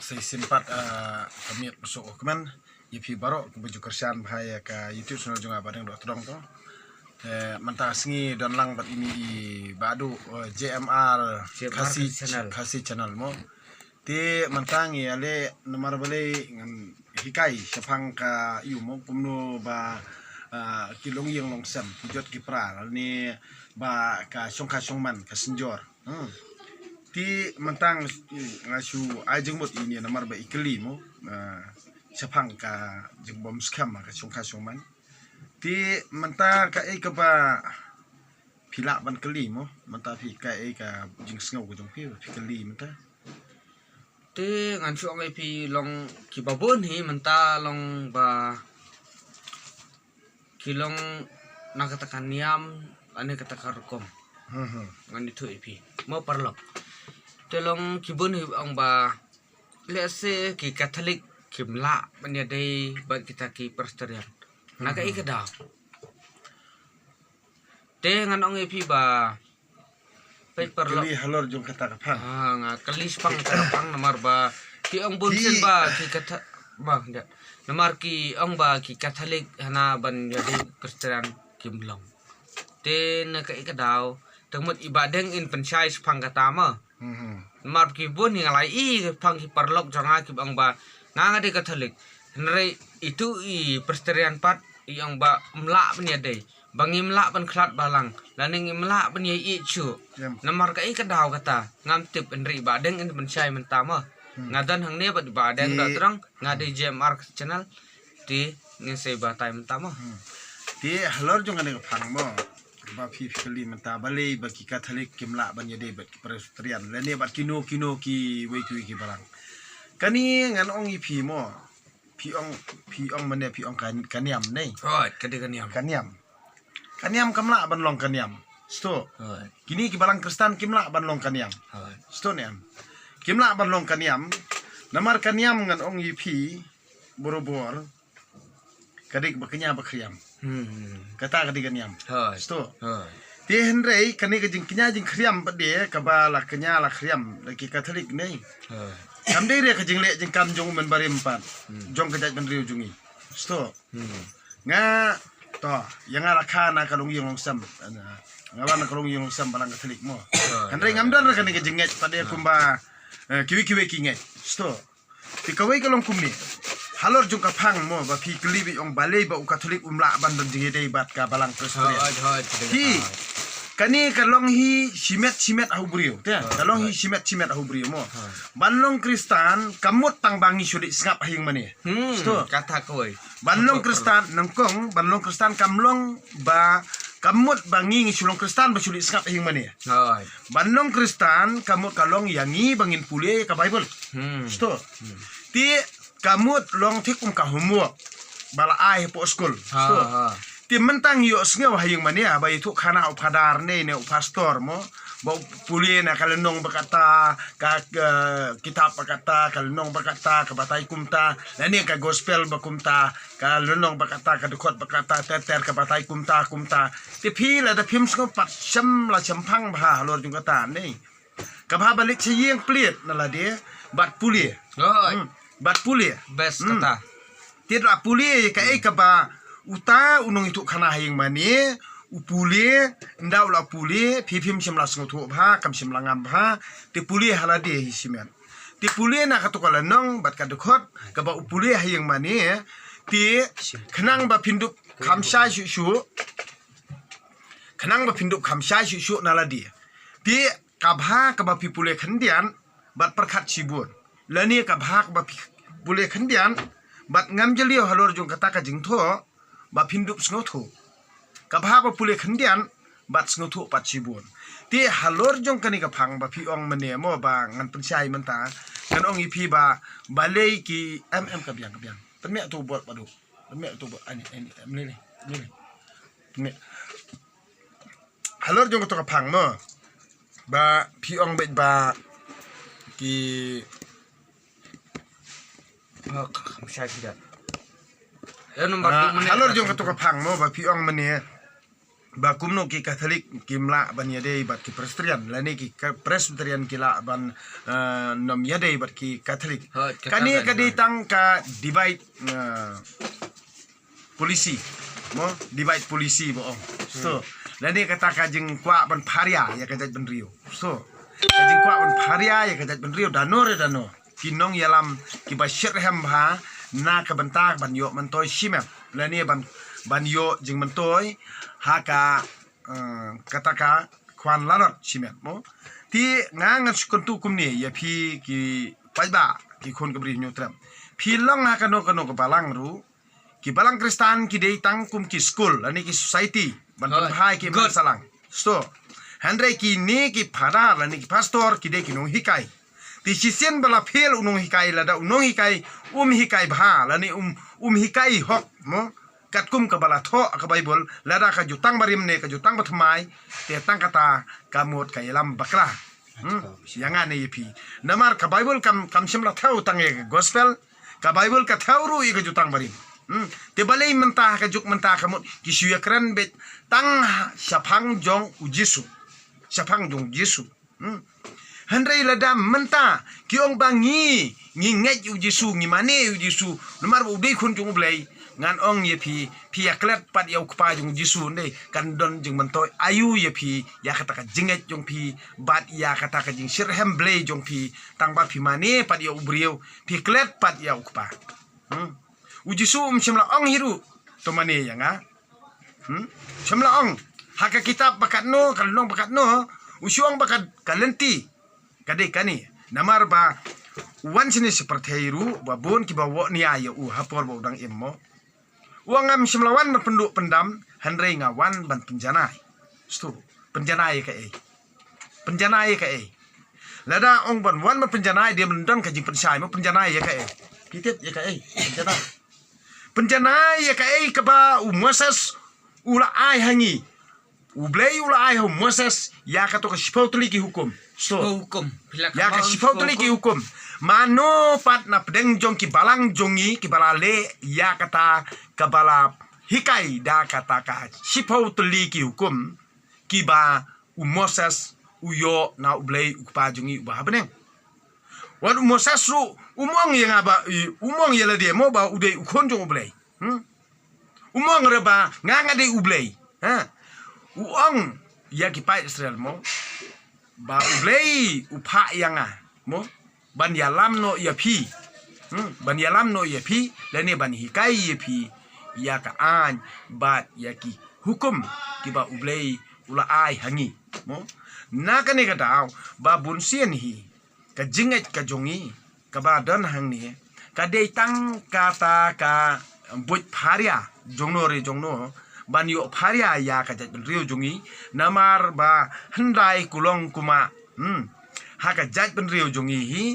saya simpat kami masuk okuman IP baru kebujuk kerjaan bahaya ke YouTube channel juga badeng dok terong tu mentah sengi dan lang bat ini badu JMR kasih channel mo ti mentang ya le nomor beli ngan hikai sepang ka iu mo kumno ba kilong yang longsam pujot kipra ni ba ka songman ka senjor ti mentang ngasu ajeng mot ini nomor ba ikeli mo sepang ka jeng bom skam ka songman ti mentang ka ka ba pila ban keli mo mentang pi ka jeng sngau ko jong pi keli mentang ti ngan su ngai pi long ki babon hi menta long ba kilong nakatakan niam ane katakar kom ngan itu ipi mo parlok telong kibun hi ang ba lese ki katolik kimla banya dei ba kita ki persterian naga ikada te ngan ong ipi ba keli halor jong kata kapang nga kalis pang kapang namar ba ki ong bunsen ba ki kata ba namar ki ong ba ki katolik hana ban jadi persterian kimlong te na ka ikadaw tengmut ibadeng in pensyai sepang kata ma namar ki bun yang lai i pang ki parlok janga ki ong ba nga de katolik nare itu i persterian pat yang ba mla punya dei bangi mla ban klat balang laning mla punya i chu namar ka ikadaw kata ngam tip enri badeng in pensyai mentama ngadan hang ne bat badeng da terang ngade JMR channel ti ngin sei ba time mentama ti halor jong ane phang mo ba phi keli menta bale ba ki katolik kimla ban yade bat ki presterian le ne bat kino ki we ki balang kani ngan ong i phi mo phi ong mane phi ong kaniam nei right kade kaniam kamla ban long kaniam sto kini ki balang kristan kimla ban long kaniam sto ne kimla ban long kaniam namar kaniam ngan ong i phi borobor kadik baknya bakriam kata kadik kaniam sto ti henrei kani ke jingkinya jing kriam pade ka ba la kenya la kriam laki katolik nei kamde re ke jingle jing kam jong men bari empat jong ke ban riu jungi sto nga to yang araka na kalung yung longsam ngawan kalung yung longsam balang katolik mo henrei ngamdan re kani ke jinget pade kumba kiwi kinget sto ti kawai kalong kumni halor jong kapang mo ba pi klibi ong balei ba katolik umla ban dan jingi dei bat ka balang presterian hi kani kalong hi simet ahubrio ta kalong hi simet ahubrio mo banlong kristan kamut pangbangi sudi sngap hing mani sto kata koi banlong kristan nangkong banlong kristan kamlong ba kamut bangi sulong kristan ba sudi sngap hing mani banlong kristan kamut kalong yangi bangin pule ka bible sto ti kamut long thikum ka homework bala ai po school sto ti mentang yo sngew hayeng mania ba itu khana upadar ne pastor mo ba puli na kalenong berkata ka kitab berkata kalenong berkata ka batai kumta lani ka gospel bakumta kalenong berkata ka dukot berkata teter ka batai kumta ti phi la da phim sngo pat sam la champang bha lor jung kata ne ka bha balik chiyeng pliet na la de bat puli bat puli best kata tidak puli ka ba uta unong itu khana hayeng mani upule ndaw la pule phim simla sngotho bha kam simla ngam bha ti pule halade hi simen ti pule na katukala nong bat ka dukhot ka ba upule hayeng mani ti khnang ba phindup khamsa shu khnang ba phindup khamsa shu naladi ti ka bha ka ba pule khandian bat perkhat sibun lani ka bha ka ba pule khandian bat ngam jelio halor jong kata ka jingtho ba phindup snotho ka bha ba pule khandian bat snotho pat sibun ti halor jong kani ka phang ba phi ong mane mo ba ngan pensai menta ngan ong i phi ba balei ki ka biang peme tu buat padu peme tu buat ani mele peme halor jong to ka phang mo ba phi ong bet ba ki saya tidak halor jong to ka phang mo ba phi ong mane ba kumno ki Katolik kimla ban yade bat ki Presbyterian lani ki Presbyterian kila ban nom yade bat ki Katolik kani kadi tang ka divide polisi mo divide polisi bo so lani kata ka jing kwa ban pharia ya ka jaj ban rio so ka jing kwa ban pharia ya ka jaj ban rio dano kinong yalam ki ba shirham ha na ka bantak ban yo man toy shimem lani ban yo jing man toy haka kataka kwan lanot shimem mo ti ngang kontu kumni ya phi ki paiba ki khon kabri nyotram phi long haka no ko balang ru ki balang kristan ki dei tang kum ki school ani ki society ban hai ki ban salang so handre ki ni ki phada lani ki pastor ki dei ki no hikai ti sisen bala phel unong hikai lada unong hikai hikai bha lani hikai hok mo katkum ka bala tho ka bible lada ka jutang barim ne ka jutang bathmai te tang kata kamot ka yalam bakra yanga ne yipi namar ka bible kam simla thau tang e gospel ka bible ka thauru i ka jutang barim te balai mentah ka juk mentah kamot ki syakran bet tang syapang jong ujisu syapang jong jisu handrai lada menta kiong bangi nget ujisu ngimane ujisu namar udai khun jong blai ngan ong ye phi aklet pat yau kpa jong jisu ndai kan don jing mentoy ayu ye phi ya kata ka jinget jong phi bat ya kata ka jing shirhem blai jong phi tang ba phi mane pat yau brieu phi klet pat yau kpa ujisu shimla ong hiru to mane yanga shimla ong haka kitab bakat no kalong bakat no usyong bakat kalenti kade kani namar ba wan sini seperti iru babon ki bawo ni ayo hapor ba udang immo uangam simlawan berpenduk pendam handrai ngawan ban penjana stu penjana ka lada ong ban wan penjana dia mendon ka jing pensai mo penjana ka kitet ya ka penjana ka ka ba Moses ula ai hangi ublei ula ai Moses ya ka to ka sipotli ki hukum so hukum ya ka sipotli ki hukum mano pat na pedeng jong ki balang jongi ki balale ya kata kabala hikai da kata ka sipotli ki hukum ki ba Moses uyo na ublei ukpa jongi ba beneng wan Moses ru umong yang aba umong yela dia mo ba udei ukon jong ublei umong reba nganga de ublei uong ya ki pa Israel mo ba ublei upha yanga mo ban yalam no ya phi ban yalam no ya phi lani ban hikai ya phi ya ka an ba ya ki hukum ki ba ublei ula ai hangi mo na ka ne ka daw ba bun sien hi ka jinget ka jongi ka ba dan hang ni ka de tang kata ka buj pharia jongno ban yo pharia ya ka jat rio jongi namar ba handai kulong kuma haka jat ben rio jongi hi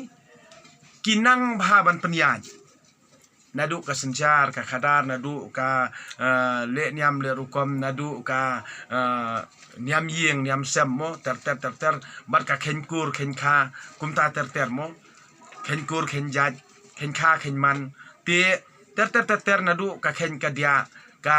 kinang bahaban penyan nadu ka senjar ka khadar nadu ka le niam le rukom nadu ka niam yeng niam sem mo ter bar ka khenkur khenka kumta ter mo khenkur khenjat khenka khenman te ter nadu ka khen ka dia ka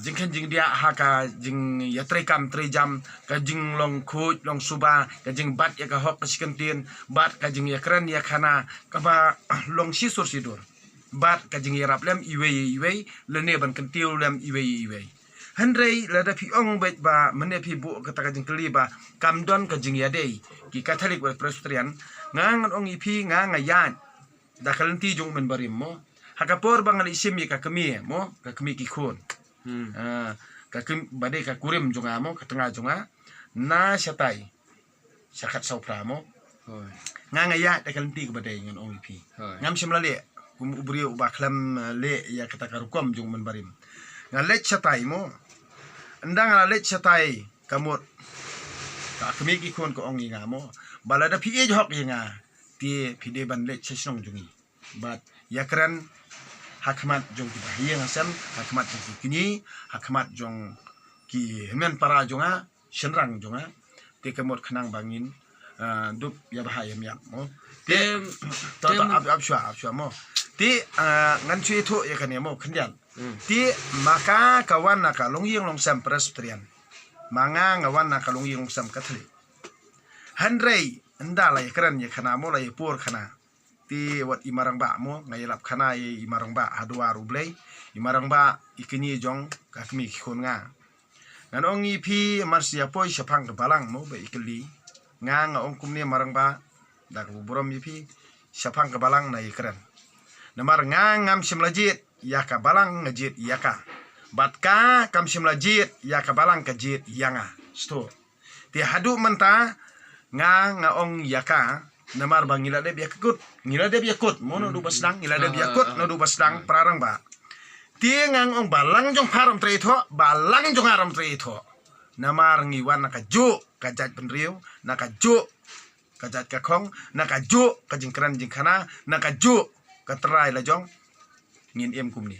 jing dia haka jing yatrai kam trejam ka jing long khoj long suba ka jing bat ya ka hok pasikentin bat ka jing yakran ya khana ka ba long sisur sidur bat ka jing yarap lem iwe lene ban kentiu lem iwe handrei lada pi ong bet ba mene pi bu kata ka jing keli ba kamdon ka jing yadei ki Katolik wa Presbyterian ngang ong ipi ngang ayan da kalenti jong men barim mo hakapor bang ali sim ka kami mo ka kami ki khon ka kim badai ka kurim jonga mo ka tengah jonga na satai sakat saupra mo nga ya da kalenti ka badai ngan ong ipi ngam simla le kum ubri uba khlam le ya kata karukom jong men barim nga let satai mo ndang let satai kamot ka kami ki khon ko ong nga mo balada pi e hok nga ti pide ban let sesong jongi bat yakran hakmat jong ki bahia ngasem hakmat jong ki kini hakmat jong ki hemen para jonga senrang jonga te kemot khnang bangin dup ya bahaya miak mo te ab shwa mo ti ngan chui thu ya kan ya mo khanyan ti maka kawan na ka longyeng long sam presbyterian manga ngawan na ka longyeng long sam catholic handrei ndala ya kran ya khana mo la ya pur khana ti wat imarang ba mo ngai lap khana ya imarang ba hadwa rublei imarang ba ikini jong ka kmi khon nga ngan ong ipi marsia poi sapang ke balang mo ba ikeli nga nga ong kumni marang ba dak burom ipi sapang ke balang na ikran namar nga ngam simlajit ya ka balang ngajit ya ka batka kam simlajit ya ka balang kajit yanga sto ti hadu menta nga ong ya ka namar bang ngila de biakut mono du basdang ngila de biakut no du basdang prarang ba tiengang ong balang jong haram treitho balang jong haram treitho namar ngiwan nakajo kajat penriu nakajo kajat kakong nakajo kajingkran jingkana nakajo katrai la jong ngin em kumni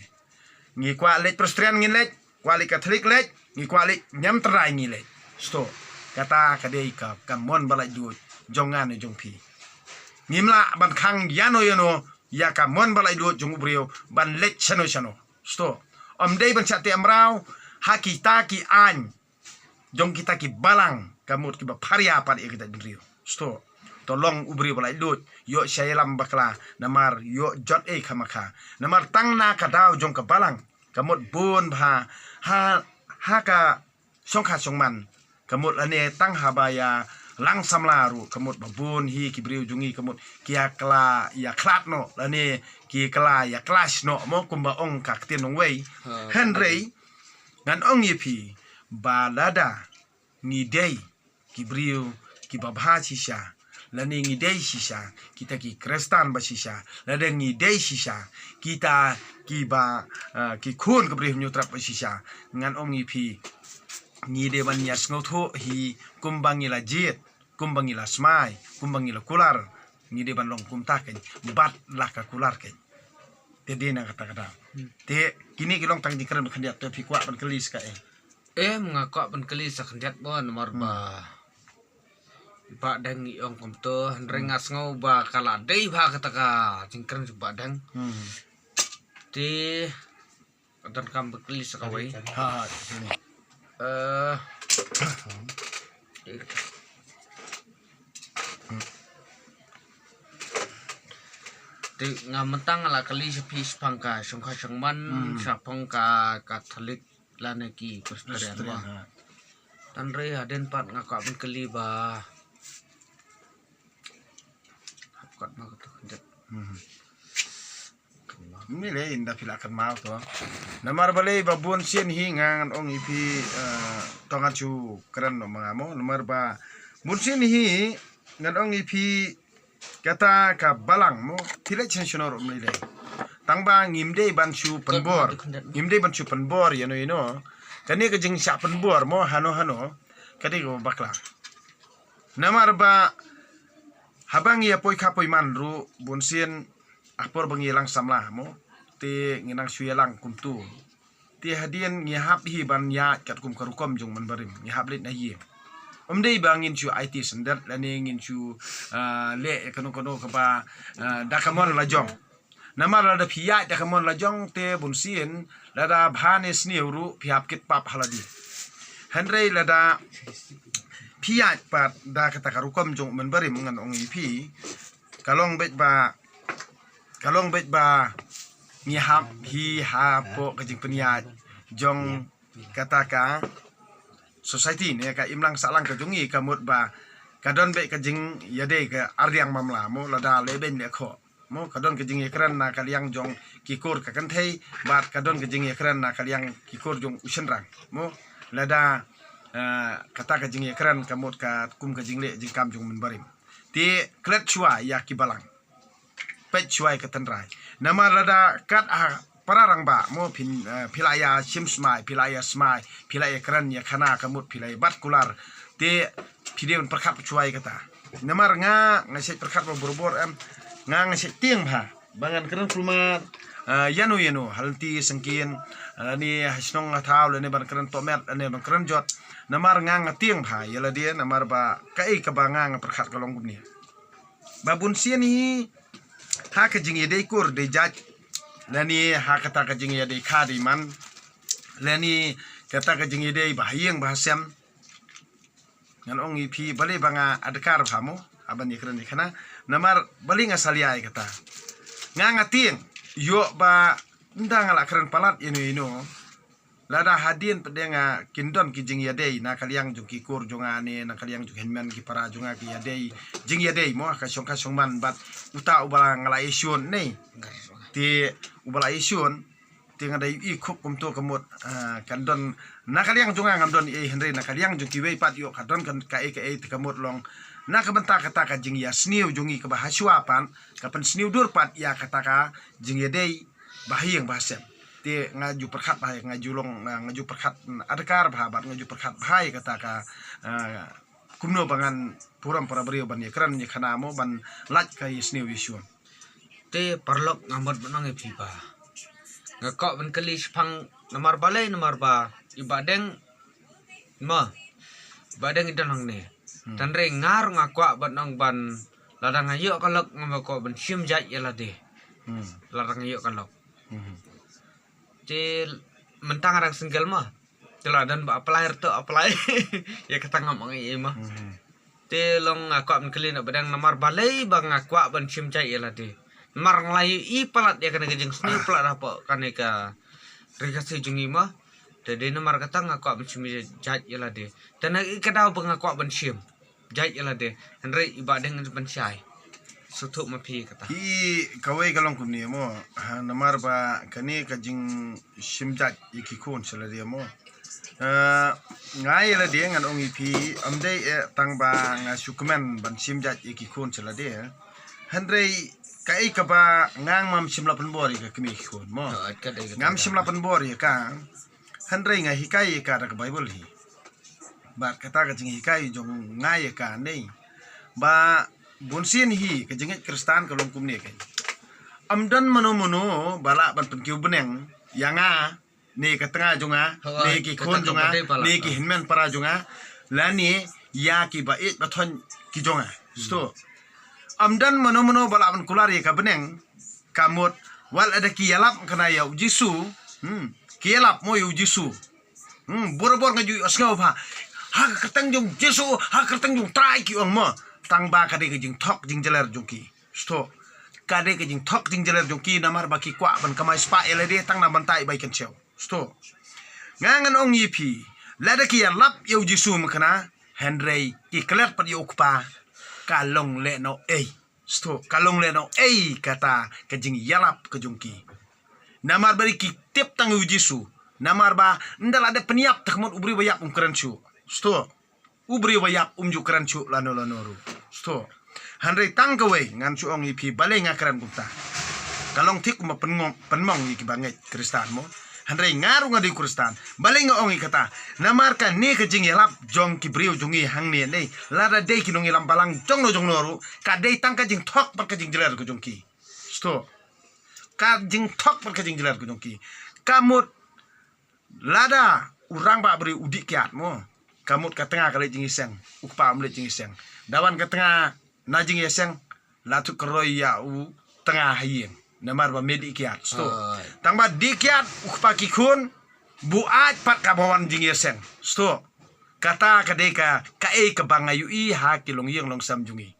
ngi kwa lek presbyterian ngin lek kwali katolik lek ngi kwali nyam trai ngi lek sto kata kadei ka kamon balai du jongan jong pi ngimla ban khang yano ya kamon balai du jong ubrio ban lek chano sto om dei ban chate amrau hakita ki an jong kita ki balang kamut ki bapharia pan e kita brio sto tolong ubri balai lut yo shayalam bakla namar yo jot e khamaka namar tangna kadau jong ka balang kamut bun bha ha ka songkha songman kamut ane tang habaya lang samlaru kamut babun hi kibriu jungi kamut kia kla ya klat no lane ki kla ya clash no mo kumba ong ka tin ong wei henrei ngan ong yipi balada ngidei kibriu ki babha shisha lane ngidei shisha kita ki kristan ba shisha lane ngidei shisha kita ki ba ki khun kibriu nyutrap ba shisha ngan ong yipi ngide ban yas ngotho hi kumbangila jit kumbangila smai kumbangila kular ngide ban long kumta ken bat lah ka kular ken te dina kata te kini kilong tang dikran khandiat te fikwa ban kelis ka mengakak ban kelis khandiat bon nomor ba dang i ong komto rengas ngau ba kala dei ba kataka jingkran ba dang te adan kam kelis ka wei ha ini ngamentang ala kali sepi sepangka songka songman sapangka katolik laneki presbyterian ba tanre aden pat ngakak ben kali ba hakkat ma to kanjat ini le inda filakan mau to namar balai babun sien hingan ong ipi tongan chu keren no mangamo namar ba munsin hi ngan ong ipi kata ka balang mo tile chen shonor umile tangba ngimde ban chu penbor yano kani ka jing sha penbor mo hano kadi go bakla namar ba habang ya poi ka poi manru bunsin apor bangi lang samlah mo te nginang suyalang kumtu te hadian ngihap hi ban ya kat kum karukom jong man barim ngihap lit na hi omdei bangin chu IT sendat lani ngin chu le kono ka ba dakamon la jong namar la phiya dakamon la jong te bunsien la da bhanes niuru phiap kit pap haladi handrei la da phiya pat da kata karukom jong man barim ngan ong ipi kalong bet ba ngihap hi ha po kajing peniat jong kataka society ne ka imlang salang ka jungi kamut ba kadon be kajing yade ka aryang mamla mo lada leben le kho mo kadon kajing ekran na kaliang jong kikur ka kanthei bat kadon kajing ekran na kaliang kikur jong usenrang mo lada kata kajing ekran kamut ka kum kajing le jingkam jong menbarim ti klet chua ya kibalang pet chuai katanrai nama lada kat pararang ba mo pilaya simsmai pilaya smai pilaya kran ya khana kamut pilaya bat kular te pideun perkap chuai kata namar nga ngasih perkap borbor nga ngasih tiang ba bangan kran kulmat yano halti sengkin ni hasnong thau le ne ban kran tomet ne ban kran jot namar nga ngatiang ba yala dia namar ba kai ka banga nga perkap kalong gumni babun sien hi ha ka jing yedei kur de jaj lani ha kata ka jing ya de khadi man lani kata ka jing de bahayeng bahasam ngan ong ipi bale banga adkar phamo aban ikran ikhana namar bali ngasalia kata ngangating yo ba ndang ala kran palat ino lada hadin pedenga kindon ki jing yadei na kaliang jung ki kur junga ne na kaliang jung henman ki para junga ki yadei jing yadei mo ka song man bat uta ubala ngala isun nei ti ubala isun ti ngadai i khop kum to kamot kandon na kaliang junga ngamdon e henry na kaliang jung ki wei pat yo kadon kan ka e kamot long na ka benta kata ka jing ya sniu jungi ka bahaswa pan kapan sniu dur pat ya kata ka jing yadei bahayeng bahasem ti ngaju perkhat bahai ngaju perkhat adkar bahabat ngaju perkhat bahai kata ka kumno bangan puram para beriu ban yakran ni khana mo ban laj ka isniu isun te parlok ngamot benang e pipa ngakok ben kali sepang nomor balai nomor ba ibadeng ma badeng idanang ne tan re ngar ngakwa benang ban ladang ayo kalok ngamako ben sim jat yala de ladang ayo kalok Cil mentang orang single mah teladan ba apply to apply ya kata ngomong iya mah telong aku am kelin badang nomor balai bang aku ban sim cai lah de nomor ngelai i palat ya kena gejeng seni palat apa kane ka rekasi jungi mah de nomor kata ngaku am sim cai lah de dan i kada bang aku ban sim jai lah de henry ibadeng ban cai sutuk mapi kata i kawai kalong kumni mo namar ba kani ka jing simjat ikikun seladi mo ngai la de ngan ong ipi amdai tang ba nga sukmen ban simjat ikikun seladi handrei kai ka ba ngang mam simla penbori ka kemi ikikun mo ngam simla penbori ka handrei nga hikai ka da bible hi ba kata ka jing hikai jong ngai ka nei ba bonsin hi ke jengit kristan ka longkum ne kai amdan mano bala ban penkiu beneng yanga ne ka tengah junga ne ki khon junga ne ki hinmen para junga lani ya ki bait bathon ki junga sto amdan mano bala ban kulari ka beneng kamut wal ada ki yalap kana ya jisu ki yalap mo yu jisu bor ngaju asngau pha ha ketang jung jisu ha ketang jung trai ki ong mo tang ba kade ke jing thok jing jeler jungki sto kade ke jing thok jing jeler jungki namar baki kwa ban kamai spa elede tang na bantai bai kan chew sto ngangan ong yipi lada ki lap yo jisu mkana hendrei ki klet pat yo kpa kalong le no sto kalong le no kata ke jing yalap ke jungki namar bari ki tip tang yo jisu namar ba ndal ada peniap takmut ubri bayak umkran chu sto ubri wayak umju kran chu lano sto handrei tangkawe ngan chu ong ipi bale ngakran gupta kalong tik ma penmong iki banget kristan mo handrei ngaru ngadi kristan bale nga ong ikata namarka ne ke jing yalap jong ki briu jungi hang ne nei lada dei ki nongi lambalang jong no ru ka dei tangka jing thok par ka jing jelar ko jongki sto ka jing thok par ka jing jelar ko jongki kamut lada urang ba beri udik kiat mo kamut ka tengah kali jing iseng ukpa amle jing iseng dawan ka tengah na jing iseng latu keroi ya u tengah hayeng namar ba medi kiat sto tangba dikiat ukpa kikun buat pat ka bawan jing iseng sto kata kadeka ka ka bangayu i ha kilong yeng long sam jungi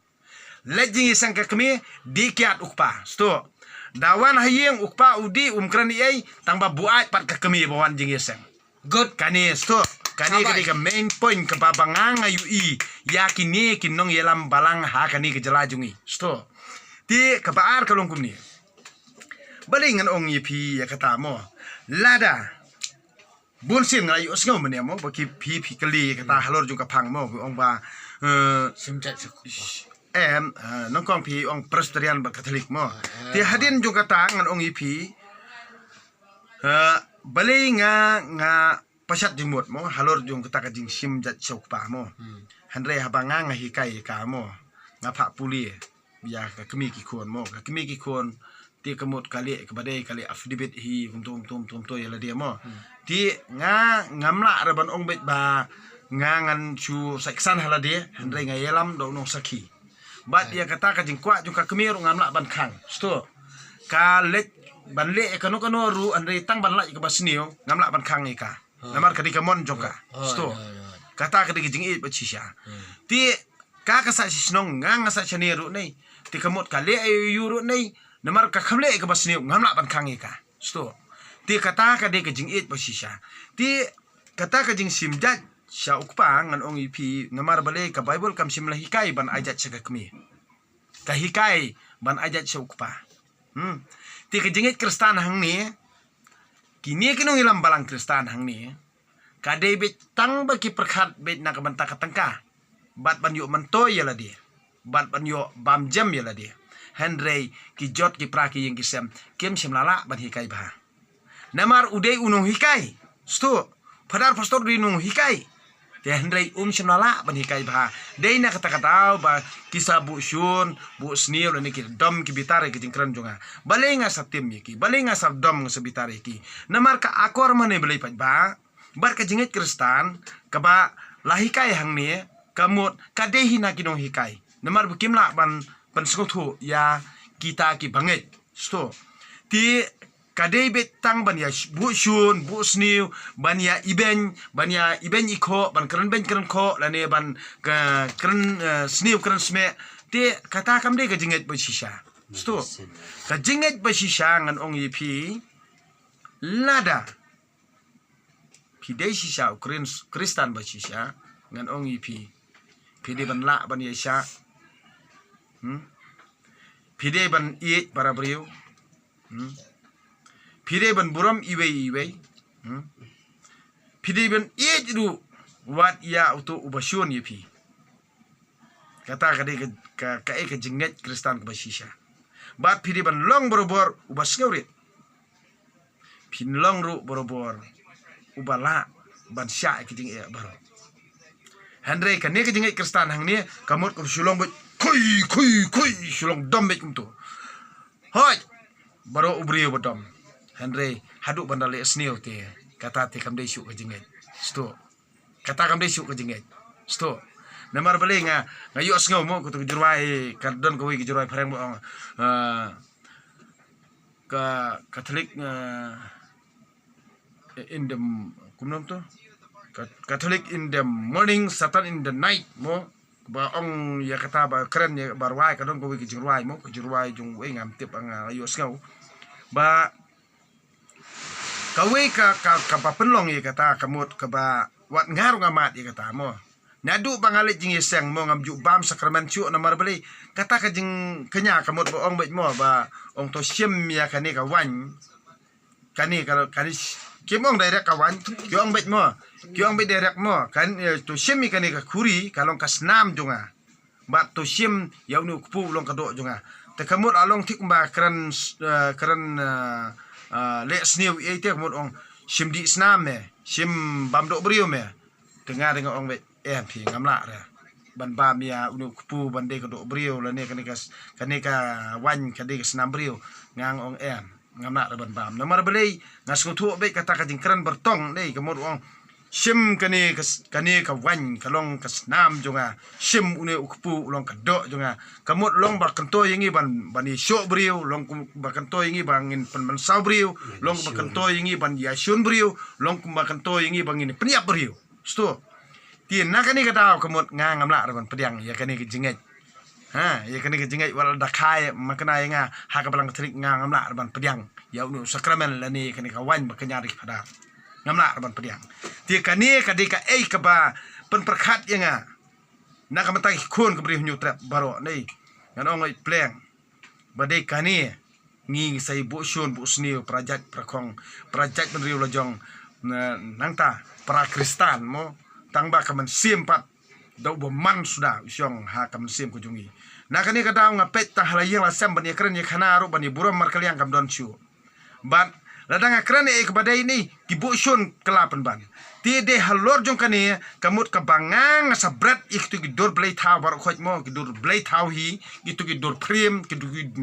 le jing iseng ka kemi dikiat ukpa sto dawan hayeng ukpa udi umkran i tangba buat pat ka kemi bawan jing iseng good kani sto kani kani ka main point ka babanga yu i ya kini kinong yelam balang ha kani ke jelajungi sto ti ka baar ka longkum ni balingan ong yipi ya kata mo lada bunsin ngai osngau mene mo baki pi kali kata halor juga phang mo ong ba simjat nongkong pi ong presbyterian ba katolik mo ti hadin juga ta ngan ong yipi balinga nga pasat jimut mo halor jung kata ka jing sim jat chok pa mo handre habanga nga hikai ka mo nga pha puli biya ka kemi ki khon mo ka kemi ki khon ti kamut kali ka badai kali affidavit hi tum to yala dia mo ti nga ngamla raban ong bet ba nga ngan chu seksan hala dia handre nga yelam do no saki bat dia kata ka jing kwa jung ka kemi ro ngamla ban khang sto ka let ban le kanu ru andre tang ban lai ka basniu ngamla ban khang ika namar kadi ka mon jongka sto kata kadi jing it bachisha ti ka sa shnong ngang sa chane ru nei ti kamot ka le yu ru nei namar ka khamle ka basniu ngamla ban khang ika sto ti kata kadi ka jing it bachisha ti kata ka jing simjat sya ukpa ngan ong ipi namar bale ka bible kam simla hikai ban ajat sagakmi ka hikai ban ajat sya ukpa ti ka jingit kristan hang ni kini kinong ilam balang kristan hang ni kadai bet tang baki perkhat bet nak banta katangka bat ban yo mantoy yala dia bat ban yo bam jam yala dia henry ki jot ki praki yang kisem kem simlala ban hikai bah namar udai unong hikai sto padar pastor di nung hikai te henry simlala ban hikai bah dei na kata-kata ba kisah bu syun bu snil ni ki dom ki bitare ki jingkran jonga balenga satim ki balenga sab dom sa bitare ki namar ka akor mane belai pat ba bar ka jingit kristan ka ba lahikai hang ni kamut ka dehi na kinong hikai namar bukim la ban penskutu ya kita ki banget sto ti kadai bet tang ban ya bu syun bu snil ban ya iben iko ban keren ben keren ko lane ban ka keren snil keren sme ti kata kam de ka jingit basisha sto ka jingit basisha ngan ong yipi lada pidai sisa ukrin kristan basisha ngan ong yipi pidai ban la ban yesha pidai ban iet para brio pidai ban buram iwei pidai ban iet du wat ya utu ubasyun yipi kata kadai ka jingit kristan basisha bat pidai ban long borobor ubasngaurit pin long ru borobor ubala ban sya ki jing e baro Henry kan ne ki jing kristan hang ni kamut ko sulong bet koi sulong dom bet kumtu hoj baro ubri bodom Henry haduk bandale snil te kata te kam de syu ki jing sto kata kam de syu ki jing sto namar bale nga ngayo asngau mo ko to jurwai kardon ko wi jurwai pharang mo ka Catholic in the kumnom to Catholic in the morning Satan in the night mo ba ong ya kata ba keren ya barwai kadon ko wi jurwai mo ko jurwai jung we ngam tip ang ayo asngau ba kawe ka papenlong ya kata kamut ka ba wat ngaru ngamat ya kata mo nadu bangalit jing yeseng mo ngam ju bam sakramen chu na marbali kata ka jing kenya kamut ba ong bet mo ba ong to sim ya kani ka wan kani kalau kani kimong direct ka wan kyong bet mo kyong bet direct mo kan to sim kani ka kuri kalong ka snam junga ba to sim yaw nu kupu long ka do junga te kamut along tik ba kran le sniu e te kamut ong sim di snam me sim bam do brio me tengah dengan ong bet pi ngamla ra ban ba mia unu kupu ban de ka do brio la ne ka wan ka de snam brio ngang ong ngamla ra ban bam namar belei ngas tu be kata ka jingkran bertong dei ka mod ong sim kani ka wan ka long ka snam jonga sim une kupu long ka do jonga ka mod long ba kanto yingi ban ni sho brio long ba kanto yingi bangin pan sau brio long ba kanto yingi ban ya shun brio long ba kanto yingi bangin peniap brio sto ti nakani kata kamut ngamla ra ban pediang ya kani ke jinget ya kani ke jinget wal dakai makna nga ha ka balang trik ngamla ra ban pediang ya unu sakramen la ni kani ka wan ba kanya ri pada ngamla ra ban pediang ti kani ka de ka ka ba pen perkhat yang nga na ka matai khun ka bri nyu trap baro nei ngan ong pleng ba de kani ngi sai bu shun bu snil project prakong project ben riu lojong nangta para kristan mo tang ba kaman sim pat dau bo man sudah usyong ha kaman sim ko jungi na kani ka daw nga pet ta halayang la sam bani kren ye khana ro bani buram mar kaliang kam don chu ban ladang kren e ka badai ni kibo shon kelapan ban ti de halor jong kani kamut ka bangang sa brat ik tu ki dor blai thaw bar khoj mo ki dor blai thaw hi gitu ki dor prim ki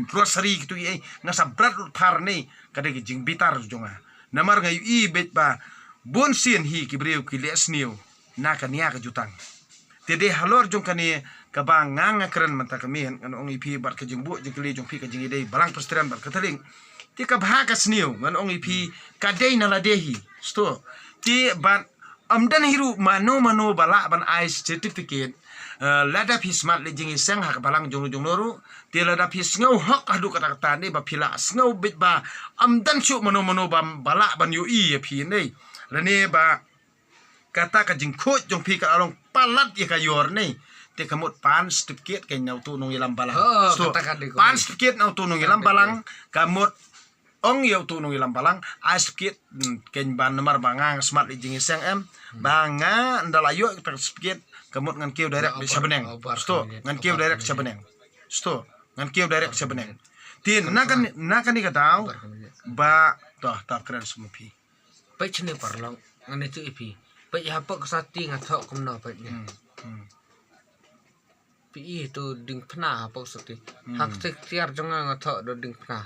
grocery gitu e nga sa brat par ni kada ki jing bitar jonga namar nga i bet ba bon sin hi ki breu ki les niu na kania ka jutang tede halor jong kani ka bangang keren mata kami kan ong ipi bar ka jingbu jingkli jong pi ka jingi dei balang pestran bar kataling ti ka bha ka sniu ngan ong ipi ka dei na la dehi sto ti ban amdan hiru mano bala ban ice certificate lada phi smart le jing isang hak balang jong noru ti lada phi ngau hak adu kata kata ni ba phila ngau bit ba amdan chu mano bam bala ban yu i phi nei lani ba kata ka jing khot jong phi ka along palat ye ka yor nei te kamut pan certificate kay nau tu nung ilam balang so pan certificate nau tu nung ilam balang kamut ong yau tu nung ilam balang ice certificate ken ban nomor bangang smart le jing isang banga ndala yo certificate kamut ngan kieu direct di Sabeneng sto ngan kieu direct Sabeneng sto ngan kieu direct Sabeneng tin nakan ni katau ba toh tak keren semua pi pai chne parlong ngan itu ipi pai hapa kesati ngathok kumno pai nya pi itu ding phna hapa kesati hak tiar jonga ngathok do ding phna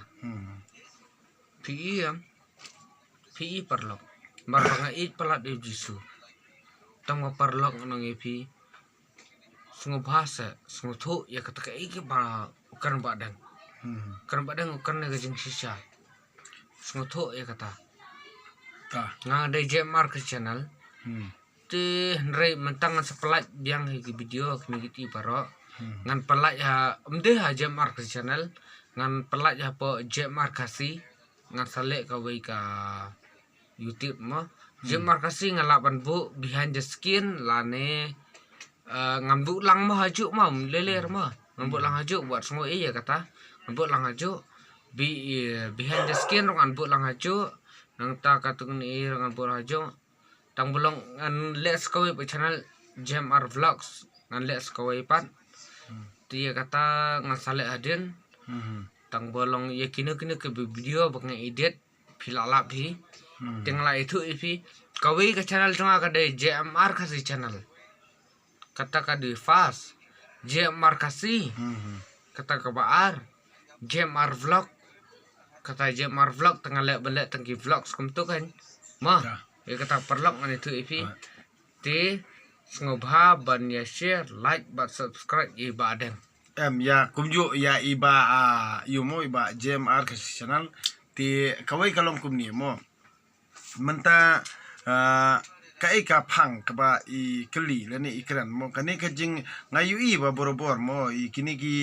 pi parlong mar banga it palat de jisu tang parlong nang ipi sungu bahasa sungu thu ya kata ka iki ba ukan badang ukan ne gajing sisa sungu thu ya kata ta nga de je mark channel ti rei mentang sepelat yang higi video kini giti paro ngan pelat ya umde ha je mark channel ngan pelat ya po je markasi ngan sale ka wei ka YouTube mo je markasi ngalapan bu behind the skin lane ngambuk lang mo haju mo leler mo ngambuk lang haju buat semua iya kata ngambuk lang haju behind the skin ngambuk lang haju nang ta katung ni ngambuk lang haju tang belong ngan let's go pe channel JMR Vlogs ngan let's go pat dia kata ngan sale hadin tang bolong ya kini ke video bang edit filala bi tinggal itu ipi kawi ke channel cuma kadai JMR kasih channel kata kadi fast JMR kasih kata kebaar JMR vlog kata JMR vlog tengah lek belek tengki vlog sekum tu kan mah ya kata perlok ngan itu ipi ti ngobha ban ya share like ban subscribe iba adem ya kumju ya iba yumo iba JMR kasih channel ti kawai kalong kumni mo menta kai ka phang ka ba I keli lani ikran mo kani ka jing ngayu I ba borobor mo I kini ki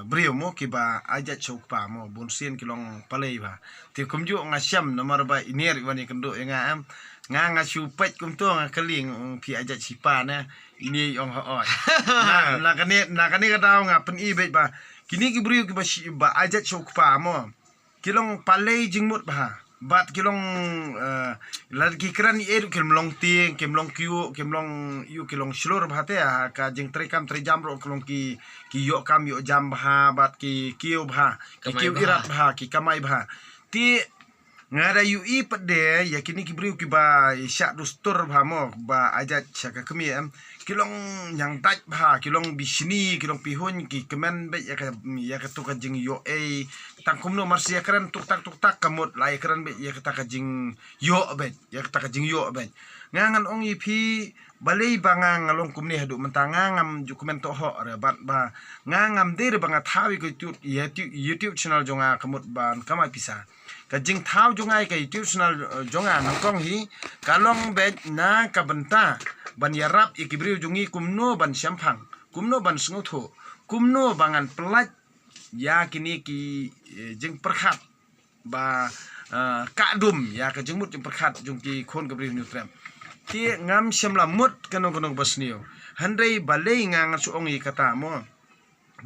brio mo ki ba aja chok pa mo bonsen kilong palei ba ti kumju ngasyam nomor ba iner wani kendo nga am nga supet kum to nga keling pi aja sipa na ini ong ho na kani ka daw nga pen I ba kini ki brio ki ba aja chok pa mo kilong palei jingmut ba bat kilong lagi keran I kilong ting kilong kiu kilong yu kilong slur bahate ka jing trekam trejam ro kilong ki yo kam yo jam bah bat ki kiu bah ki kiu irat bah ki kamai bah ti ngada yu I pede ya kini ki briu ki ba syak dustur bah mo ba ajat syaka kemi kilong yang taj bah kilong bisni kilong pihun ki kemen be ya ka tu ka jing yo tangkum no marsia keren tuk tak kamut lai keren be ya kata ka jing yo be ya kata ka jing yo be ngangan ong ipi balei bangang ngalong kumni hadu mentanga ngam dokumen to ho re bat ba ngangam de banga thawi ko YouTube channel jonga kamut ban kama pisa ka jing thaw jonga ka YouTube channel jonga nangkong hi kalong be na ka benta ban yarap ikibriu jungi kumno ban syampang kumno ban sngutho kumno bangan pelat ya kini ki jeng perkhat ba kadum ya ka jengmut jeng perkhat jung ki khon gabriu nutrem ti ngam syamla mut kanong basnio handai balei ngang suong I kata mo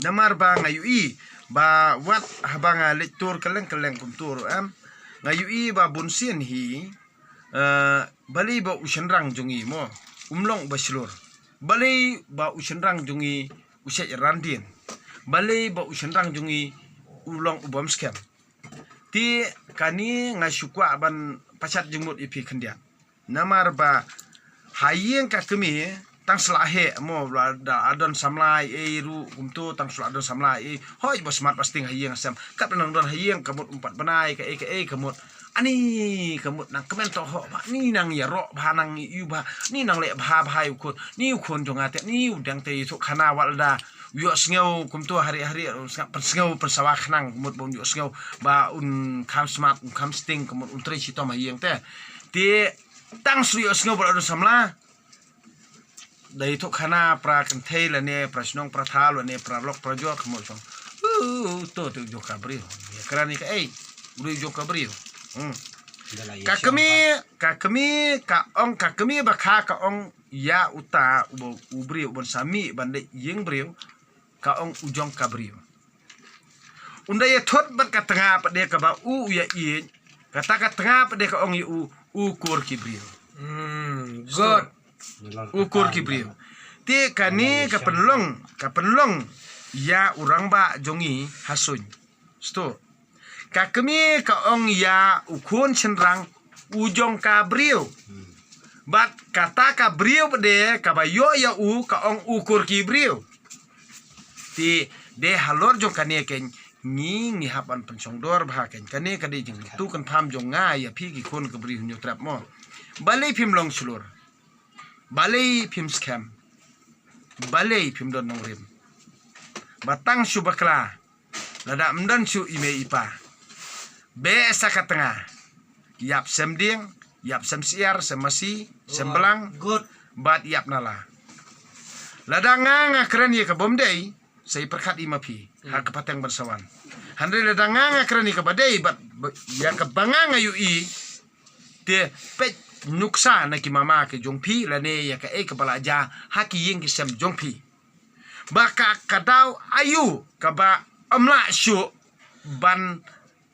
namar ba ngayu I ba wat habanga lektur keleng kumtur ngayu I ba bunsin hi balei ba usyanrang jungi mo umlong baslur balei ba usyanrang jungi usai randin balei ba usyanrang jungi ulong ubam scam ti kani ngasukwa ban pasat jengmut ipi kendian namar ba hayeng ka kemi tang slahe mo da adon samlai ru kumtu tang sula adon samlai hoi ba smart pasting hayeng sam kat nang don hayeng kamut umpat banai ka kamut ani kamut nang kemen to ho ba ni nang ya ro ba nang yu ba ni nang le ba yu khut ni khon jonga te ni udang te su khana walda Yo sngau kum tu hari-hari sngau persawak nang mut bong yo sngau ba kam smart kam sting kum tre sitom hayeng te tang su yo sngau ba samla dai to khana pra kan thei la ne prasnong pra tha lo ne pra lok pra jo kum chong to jo kabri ya krani ka uri jo kabri kakami ba ka ong ya uta ubri ubon sami bande yeng brio ka ong ujong kabrio unda ye thot bat ka tengah pade ka ba ya i kata ka tengah pade ka ong u kur kibrio Good. ukur kibrio ti kani ka penlong ya urang ba jongi hasuny sto kakami ka ong ya ukun senrang ujong kabrio bat kata ka brio pade ka ba yo ya ka ong ukur kibrio ti de halor jong kane ken ngi hapan pensongdor bha ken kane kade jing tu kan pham jong nga ya phi ki khon ka bri hunyo trap mo balai phim long sulur balai phim scam balai phim don nong rim batang su bakla lada mdan su ime ipa be sakatengah yap semding yap semsiar semasi sembelang Good. bat yap nala lada nga keren ye ka bomdei sai perkat imapi ha kapateng bersawan handre lada nga keren ye ka badai bat ya ka banganga yu i te pe nuksa na ki mama ke jongpi lane ya ka kepala aja haki yeng ki sem jongpi baka kadau ayu ka ba amla shu ban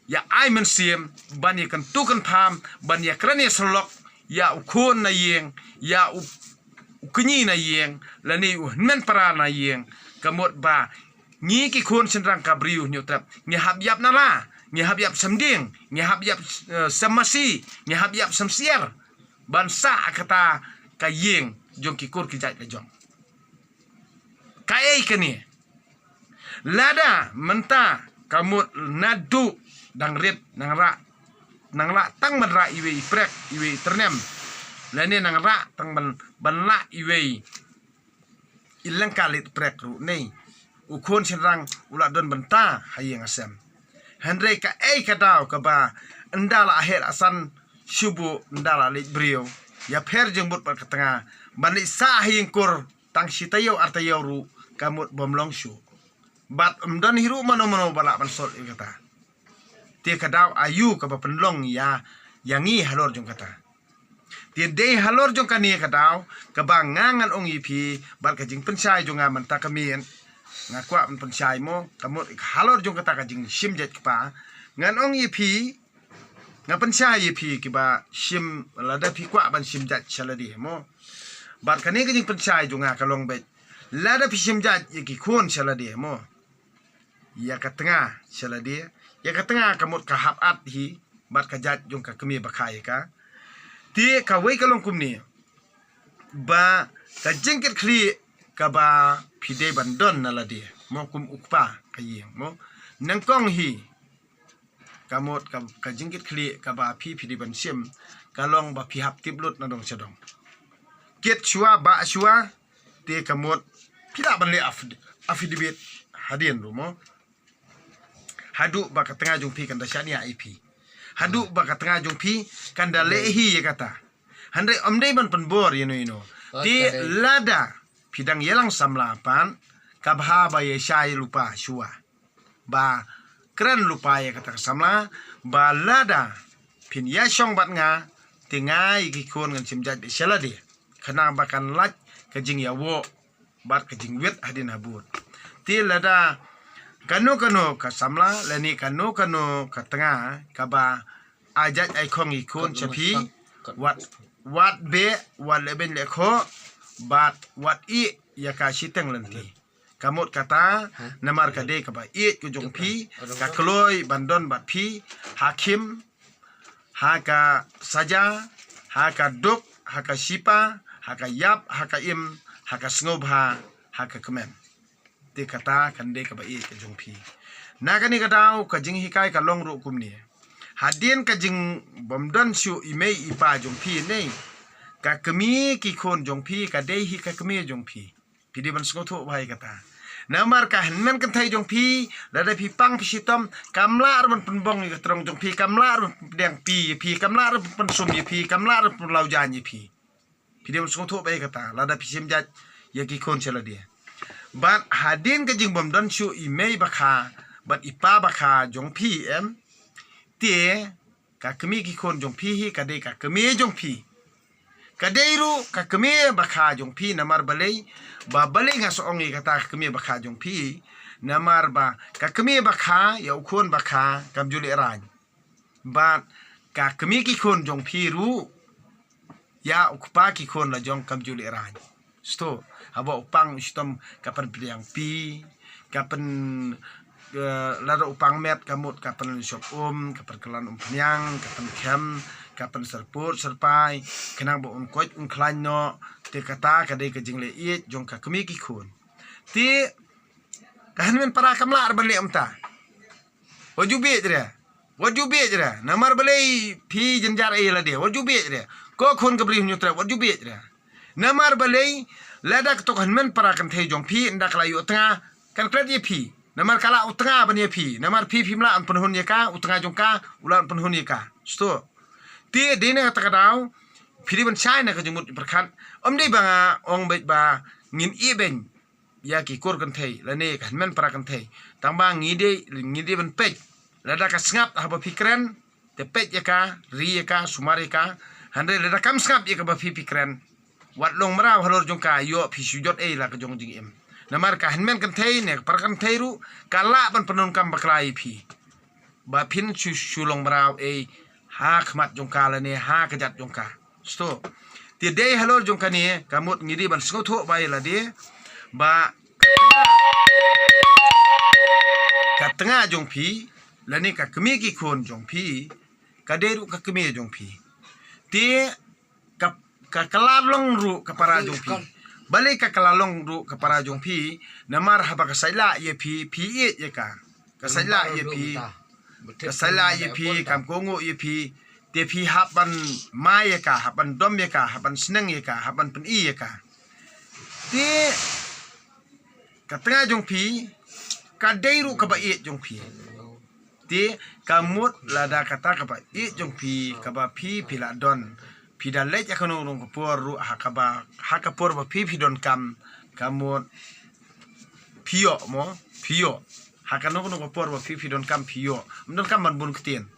ya ai men sim ban ya kan tukan pham ban ya krane solok ya ukon na yeng ya ukni na yeng lane men para na yeng kamot ba ngi ki khon senrang kabriu nyotrap ngi hab yap nala ngi hab yap semding ngi hab yap semasi ngi hab yap semsier bansa kata kayeng jong kikur kijat le jong kai kani lada menta kamut nadu dang rit nang la tang man ra iwe prek iwe ternem lane nang ra tang ban la iwe ilang kalit prek ru nei ukon senrang ula don benta hayeng asem Henry ka kadau ka ba ndala akhir asan subuh ndala lit brio ya pher jeng but ka tengah bani sa hayeng kur tang sitayo artayo ru kamut bomlong shu bat umdan hiru mano bala ban sol kata ti kadau ayu ka ba penlong ya yangi halor jong kata ti de halor jong kani kadau ka ba ngangan ong ipi bat ka jing pensai jong aman ta kamien ngakwa pensai mo kamut halor jong kata ka jing simjet pa ngan ong ipi ngapan saya pi kiba sim lada pi kwa ban sim jat saladi mo bar kane ke jing pensai junga kalong bet lada pi sim jat ki khon saladi mo ya ka tengah saladi ya ka tengah kamut ka habat hi bar ka jat jung ka kemi bakai ka ti ka wei kalong kumni ba ka jingkit khli ka ba pide bandon naladi mo kum ukpa kayeng mo nangkong hi kamot ka jingkit khli ka ba phi di ban sim kalong ba phi hap tiblut na dong sedong ket shua ba shua te kamot pila ban le affidavit hadien ru mo hadu ba ka tengah jung phi kan da syani ip hadu ba ka tengah jung phi kan da lehi ya kata handai omdei ban penbor you ti lada pidang yelang samlapan ka bha ba ye syai lupa shua ba keren lupa ya kata kesamla balada pin ya syong bat nga tingai ki kon ngan simjat di seladi kena bakan laj kajing ya wo bat kajing wet hadin habut ti lada kanu kasamla lani kanu ka tengah kaba ajat ai khong ikon chapi wat be wat leben lekho bat wat i ya ka siteng lenti kamut kata namar kade kaba it ku jong pi ka kloi bandon bat pi hakim haka saja haka duk haka sipa haka yap haka im haka snobha haka kemen te kata kande kaba it ku jong pi nagani kadau ka jing hikai ka long ru kumni hadien ka jing bomdon shu imei ipa jong pi nei ka kemi ki khon jong pi ka dei hi ka kemi jong pi pidi ban sko tho bhai kata namar ka men kan thai jong phi la da phi pang phi tom kamla man pen bong ni trong jong phi kamla deng phi kamla pen sum ye phi kamla pen lau jan ye phi dia sung tho bai kata la da phi sim jat ye ki kon chela dia ban hadin ka jing bom don shu i mei bakha bat ipa bakha jong phi em tie ka kemi ki kon jong phi hi ka de ka kemi jong phi kadeiru ka kemi bakha jong phi namar balei ba balei nga so ongi kata kemi bakha jong phi namar ba ka kemi bakha ya ukon bakha kam juli ran ba ka kemi ki kon jong phi ru ya ukpa ki kon la jong kam juli ran sto haba upang stom kapan priang pi kapan laro upang met kamut kapan shop kapan kelan pnyang kapan kem kapan serput serpai kenang bo un koi un klan no te kata ka dei ka jing le i jong ka kemi ki khun ti ka han para kamla ar bale amta wajubi jra namar bale phi janjar e la de wajubi jra ko khun ka bri nyutra wajubi jra namar bale ladak to han para kan thei jong phi ndak la yu tanga kan klet ye phi namar kala utanga ban ye phi namar phi mla an penhun ye ka utanga jong ka ulan penhun ye ka sto ti dine kata kadau phiri ban chai na ka jumut perkhan dei banga ong bet ba ngin i ben ya ki kor kan thei la ne kan men para kan thei tang ba ngi de ban pej la da ka snap ha ba fikran te pej ya ka ri ya ka sumari ka hande la da kam snap ya ka ba fikran wat long mara halor jong ka yo phi sujot e la ka jong jing em namar ka han men kan thei ne par kan thei ru kala ban penun kam baklai phi ba phin chu long mara e ha khmat jong ka la ne ha ka jat jong ka sto ti dei halor jong ka ne kamut ngidi ban sngau tho bai la de ba ka tengah jong phi la ne ka kemi ki khon jong phi ka de ru ka kemi jong phi ti ka kalalong ru ka para jong phi balik ka kalalong ru ka para jong phi namar haba ka saila ye phi ye ka saila ye phi kasala ye phi kam kongo ye phi te phi haban ma ye ka haban dom ye ka haban sneng ye ka haban pen i ye ka te katanga jong phi ka deiru ka ba i jong phi te kamut lada kata ka ba i jong phi ka ba phi la don phi da le ja kono rong ko por ru ha ka por ba phi don kam kamut phio hakano ko por ba phi don kam phio don kam ban bun ktien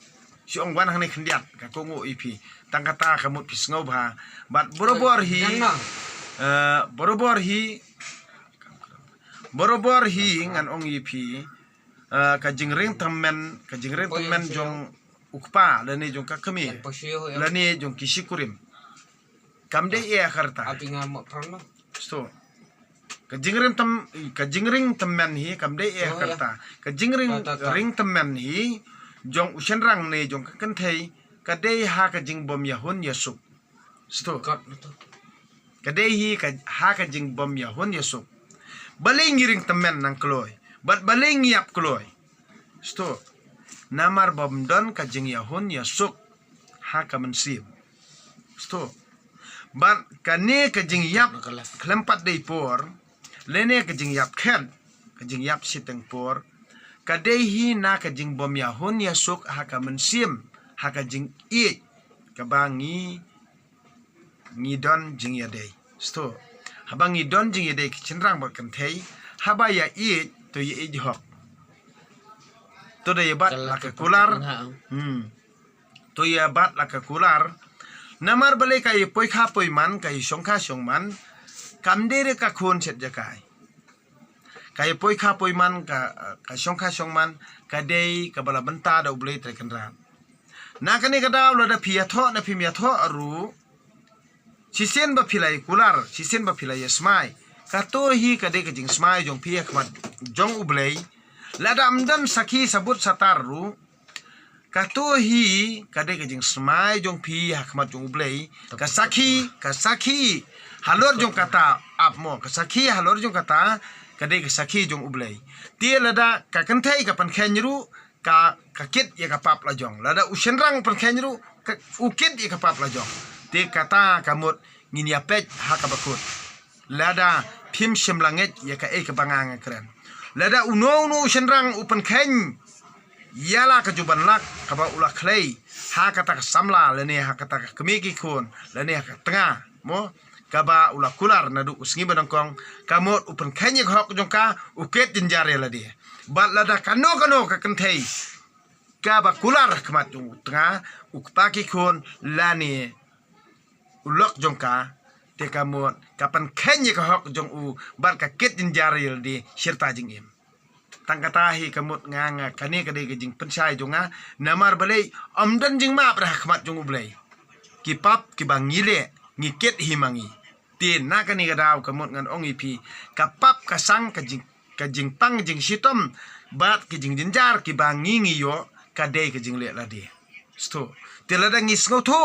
si ong wan hang ne khndiat ka ko ngo ipi tang kata kamut phi ngau ba bat borobor hi ngan ong ipi ka jingring tamen jong ukpa la ne jong ka kami la ne jong kisikurim kam de e kharta sto ka jingring temen hi kam de e karta ka jingring ring temen hi jong usen rang ne jong ka kan thei ka de ha ka jing bom ya hun ya sup sto ka de hi ka ha ka jing bom ya hun ya sup baling ngiring temen nang kloy bat baling yap kloy sto namar bom don ka jing ya hun ya sup ha ka mensim sto bat ka ne ka jing yap klempat dei por lene ka jing yap khen ka jing yap siteng por ka dei hi na ka jing bom ya hun ya suk ha ka mensim ha ka jing i ka bangi ni don jing ya dei sto ha bangi don jing ya dei chinrang ba kan thei ha ba ya i to ye i hok to de bat la ka kular to ye bat la ka kular namar bale ka ye poi kha poi man ka i songkha songman kamdere ka khon set jakai kai poi kha poi man ka songkha songman ka dei ka bala banta da ublei tre kanran na kani ka daw la da phia tho na phimia tho aru sisen ba philai kular sisen ba philai smai ka to hi ka dei ka jing smai jong phia khmat jong ublei la da amdan sakhi sabut satar ru ka to hi ka dei ka jing smai jong phi khmat jong ublei ka sakhi halor jong kata apmo kasaki halor jong kata kade kasaki jong ublei tie lada ka kanthai ka pan khenru ka kit ya ka pap la jong lada usenrang pan khenru ka ukit ya ka pap la jong te kata kamut ngin ya pet ha ka bakut lada phim shimlanget ya ka e ka bangang kren lada uno senrang upan khen yala kajuban lak kaba ulah klei ha kata samla lene ha kata kemiki kun lene ha tengah mo kaba ulah kular nadu usngi badangkong kamot upan khen hok jongka uket jenjare ladi bat lada kano ka kenthei kaba kular kemat jong tengah ukpaki kun lani ulok jongka te kamot kapan khen hok jong u bat ka ket jenjare ladi serta jingim tangkatahi kamut nganga kani kadai kejing pensai jonga namar balai amdan jing ma prah khmat jong ublai kipap kibang ngile ngiket himangi tin na kani gadau kamut ngan ong ipi kapap kasang kajing pang jing sitom bat kejing jenjar kibang ngingi yo kadai kejing le ladi sto telada ngis ngotu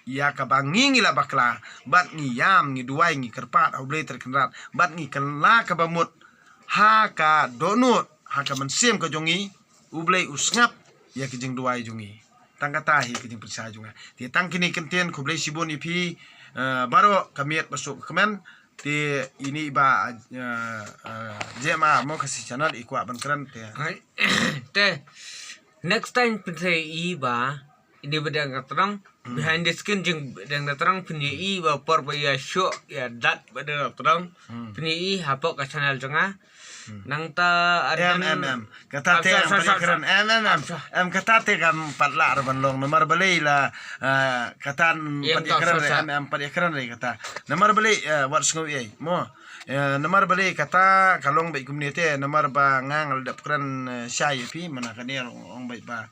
ya kabang ngingi la bakla bat ngiyam ngi duai ngi kerpat ublai terkenal bat ngi kala kabamut ha ka donut haka mensim ke jongi ublei usngap ya kijing duai jongi tangkatahi kijing persa jonga ti tang kini kentien kublei sibun ipi baro kamiet masuk kemen ti ini ba jema mau kasih channel ikwa bankran te next time pinte i ba ini bedang terang behind the skin jeng bedang terang punya i ba por ba ya show ya dat bedang terang punya i hapok ke channel jonga nang ta mm kata te keren mm kata te kam patla ban long nomor balai la katan keren mm keren kata nomor balai wat sngau ye mo nomor balai kata kalong bai community nomor ba ngang dap keren syai pi mana kani ong bai ba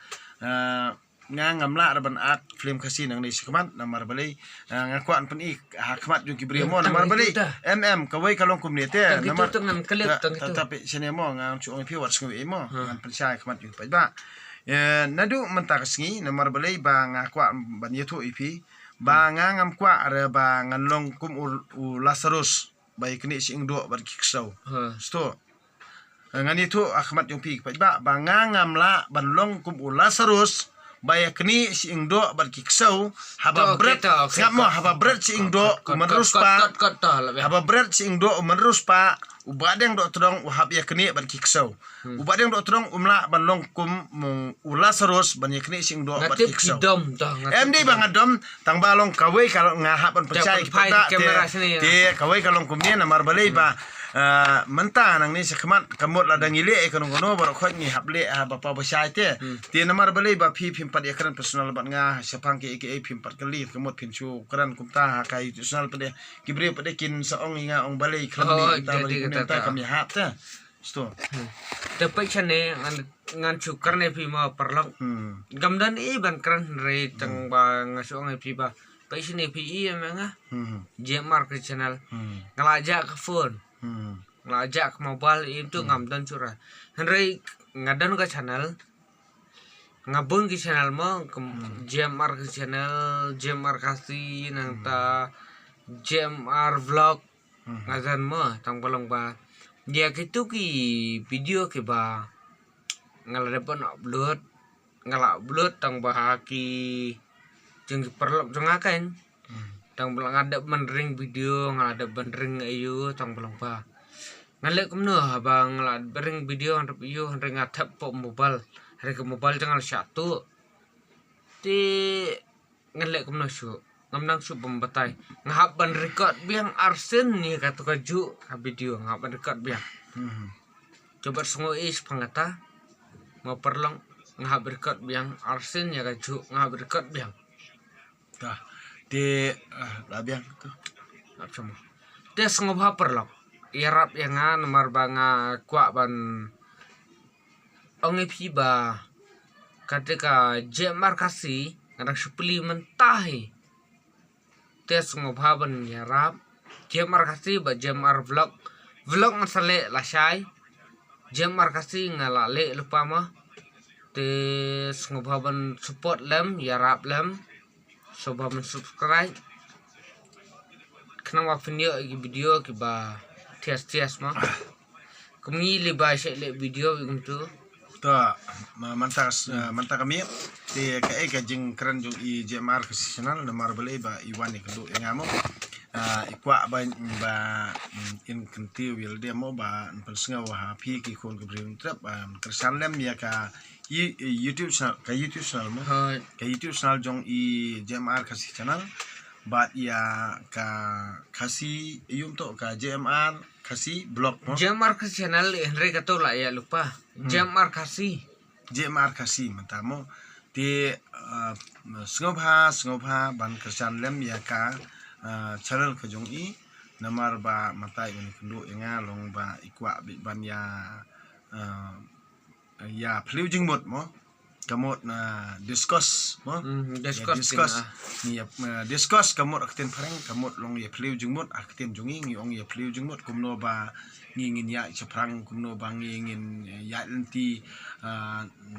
ngang ngamla ban at film kasih nang ni sikamat nomor balai ngakuan pen ik hakmat ju kibri mo nomor balai mm kawai kalong community nomor tapi sini mo ngang chu ong pi wat sngau mo ngan pen syai khamat ju ba nadu mentak sngi nomor balai ba ngakuan ban yetu ipi ba ngam kwa are ba nganlong kum u Lazarus bai kini sing do bar kiksau sto ngani tu akhmat yung pi ba ngam la ban long kum u Lazarus bai kini sing do bar kiksau haba bread ngam mo haba bread sing do menerus pa haba bread sing do menerus pa ubadeng do todong uhab ya kini bar kiksau ubadeng do todong umla ban long kum u Lazarus ban ya kini sing do bar kiksau MD bang adom tang balong kawai kalau ngahap ban percaya kita te kawai kalau kumnya namar balai ba mentah nang ni sekmat kamut ladang ile ekonomi baru khot ni haple bapa besai te namar balai ba pi pimpat ekran personal bat ngah sepang ke pimpat kali kamut pincu keran kumta kai personal pade kibre pade kin saong inga ong balai klam ni ta balai ta kami hap te sto tepai chane ngan chu karne pi ma perlok gamdan i ban kran re tang ba ngasong pi ba pai sini pi i menga jemar ke channel ngelajak ke phone ngelajak ke mobile itu ngamdan curah henry ngadan ke channel ngabung ke channel mo jemar ke channel jemar kasih nang ta jemar vlog ngadan mo tang bolong ba dia gitu ki video ke ba ngalada pun upload tang bahaki jeng perlok jengakan tang belang ada menring video ngalada benring ayu tang belang ba ngalek kumno bang ngalada bering video handap iyo handap ngatap po mobile hari ke mobile jangan satu ti ngalek kumno su ngamnang su pembatai ngahap ban record biang arsen ni kata kaju video ngahap ban record biang coba semua is pangata mau perlong ngahap record biang arsen ya kaju ngahap record biang dah di labiang tu apa semua dia semua perlong irap yang nomor banga kuat ban ongi piba ketika jemar kasih kadang supli mentahi tes ngobaban yarap jemar kasih ba jemar vlog ngasale lasai jemar kasih ngalale lupa mah tes ngobaban support lem yarap lem coba subscribe kenapa video ki ba tias mah kami lebih le video itu ta mantap kami ti ka jeng keren jung i jemar kesana nomor balai ba iwan ni kedu ngamo ikwa ba in kentiu wil dia mo ba pensenga wa pi ki kon ke bring trap kersan lem ya ka YouTube channel mo Hoi. ka YouTube channel jong i JMR kasi channel bat ya ka kasi yum to ka JMR kasi blog mo JMR kasi channel Henry kato lah ya lupa. JMR kasi. JMR kasi mentamo ti sngobha ban kersan lem ya ka channel ke jong i namar ba matai ban kundu inga long ba ikwa bi ban ya phliu jingmot mo kamot na discuss mo discuss ni discuss kamot akten pharang kamot long ya phliu jingmot akten jongi ngi ong ya phliu jingmot kumno ba ngingin ya chaprang kumno ba ngingin ya lenti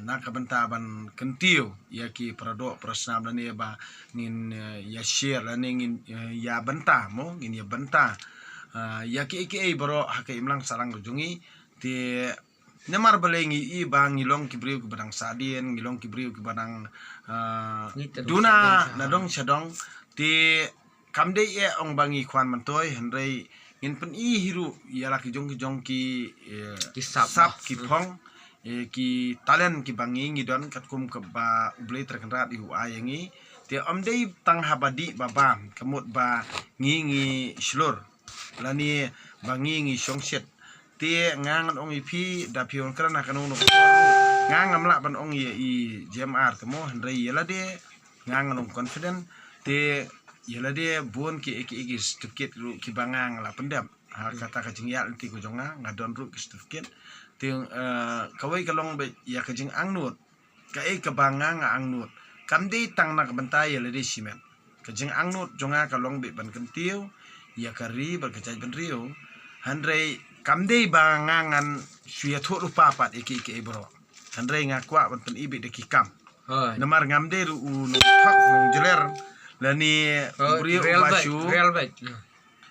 nakabanta ban kentiu ya ki prado prasnam lani ba ngin ya share lani ngin ya banta mo ngin ya banta ya ki baro hakai imlang sarang jongi ti namar balengi i bang ngilong kibriu ke badang sadien ngilong kibriu ke badang duna nadong sadong ti kamde e ong bangi kwan mantoy henrei ngin pen i hiru ya laki jong ki sap ki phong ki talen ki bangi ngidon katkum ke ba ublei terkenrat ihu ayangi ti omdei tang habadi babam kemut ba ngi slur lani bangi ngi songset ti ngangan ong ipi da pion krana kanung no ngangam la ban ong i JMR temo henrei yela de ngangan ong confident ti yela de bon ki certificate ru ki bangang la pendam kata kajing ya ti ko jonga ngadon ru ki certificate ti kawai kalong be ya kajing angnut ka ke bangang angnut kamde tang nak bentai yela de simen kajing angnut jonga kalong be ban kentiu ya kari berkecai ben rio henrei kamdei bangangan suya thu rupa pat iki bro handrei ngakwa ban pen ibi de kikam namar ngamde ru no thak nong jeler lani brio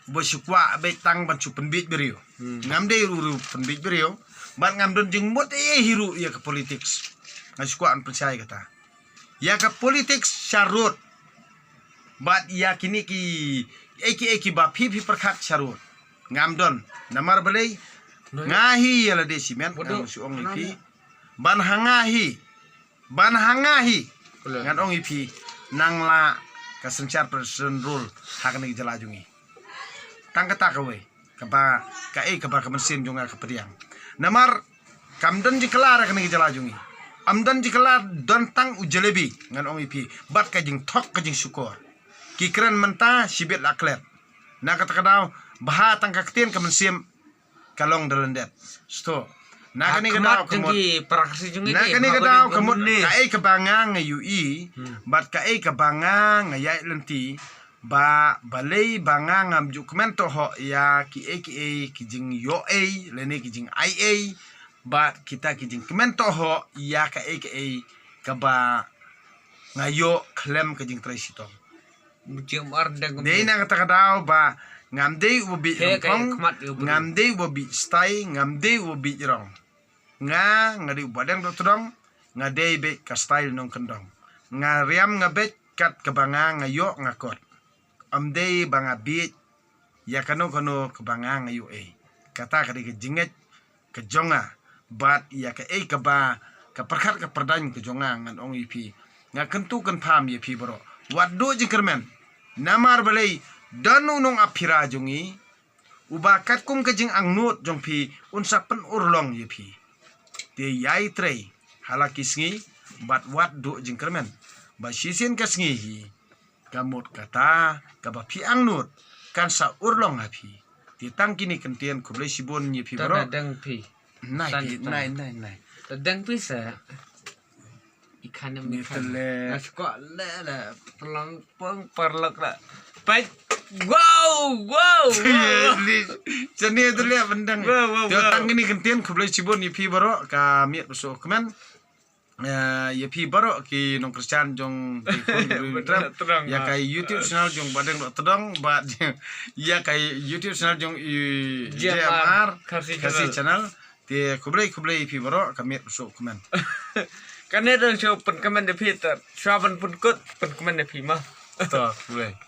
basu kwa be tang ban chu pen bit brio ngamde ru pen bit brio ban ngamdon jing mot hiru ya ke politics ngasukwa an percaya kata ya ke politics syarut bat ya kini ki eki ba pipi perkat syarut ngamdon namar balai ngahi yala de simen su ong ipi ban hangahi ngan ong ipi nangla ka sencar person rule hakani jalajungi tang kata kawe kaba ka mesin jonga ka periang namar kamdan jiklar hakani jalajungi amdan jiklar don tang ujalebi ngan ong ipi bat ka jing thok ka jing syukur kikran menta sibet laklet na kata kadau baha tang kakten ka mensim kalong dalendet sto na kani kadau kamot na kani kadau kamot kai kabangang UI bat kai kabangang ya lenti ba balei bangang am dokumento ho ya ki jing yo lene ki jing IA bat kita ki jing komento ho ya ka ba ngayo klem ka jing tresito dei na kata kadau ba ngamdei ubi rongkong ngamdei ubi stai ngamdei ubi rong ngadi badang do trong ngadei be ka style nong kendong ngariam ngabet kat kebanga ngayo ngakot amdei banga bit ya kano kebanga ngayo kata kadi ke jinget ke jonga bat ya ke ba ka perkat ka perdan ke jonga ngan ong ipi ngakentu kan pam ye pi bro wado jingkermen namar balai danu nong apira jongi ubakat kum kajing angnut jong pi unsapen urlong ye pi te yai trei halaki sngi bat wat do jingkermen ba sisin ka sngi hi kamut kata ka ba pi angnut kan sa urlong api te tang kini kentian kublai sibon ye pi bro dang pi nai dang pi sa ikan ni tele asko la pelang peng perlok la pai wow jani itu lihat bendang dia tang ini kentian kublai sibon ye pi bro ka miet so kemen ye pi baro ki nong Christian jong ya kai YouTube channel jong badeng dok tedong bat ya kai YouTube channel jong JMR kasih channel ti kublai pi baro kami so komen kan ada show pen komen de Peter shaban pun kut pen komen de pi mah to kublai